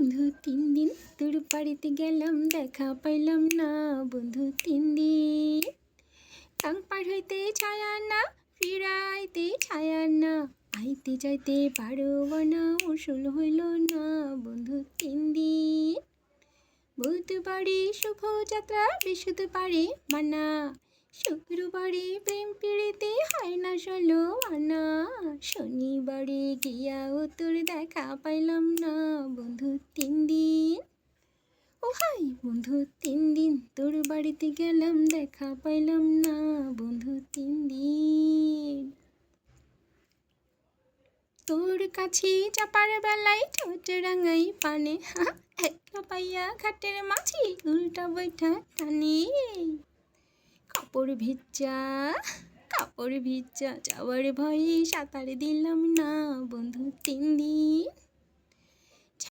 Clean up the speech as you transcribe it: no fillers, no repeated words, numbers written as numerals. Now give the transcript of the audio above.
বন্ধু 3 দিন তোর বাড়িতে গেলাম, দেখা পাইলাম না বন্ধু 3 দিন। টাং পার হইতে ছায়া না, ফিরাইতে ছায়া না, আইতে যাইতে পারো না, উসুল হইল না বন্ধু 3 দিন। বলতে পারি শুভ যাত্রা, বৃহস্পতিবারে মানা, শুক্রবারে প্রেম পিড়িতে হয় না ষোলো আনা, শনিবারে গিয়াও তোর দেখা পাইলাম না বন্ধু 3 দিন। ও হাই বন্ধু 3 দিন তোর বাড়িতে গেলাম, দেখা পাইলাম না বন্ধু 3 দিন। তোর কাছে চাপার বেলায় ঠোঁট রাঙাই পানে, একলা পাইয়া ঘাটের মাঝি উল্টা বৈঠা টানে। কাপড় ভিজা কাপড় ভিজা যাওয়ার ভয়ে সাঁতার দিলাম না বন্ধু 3 দিন।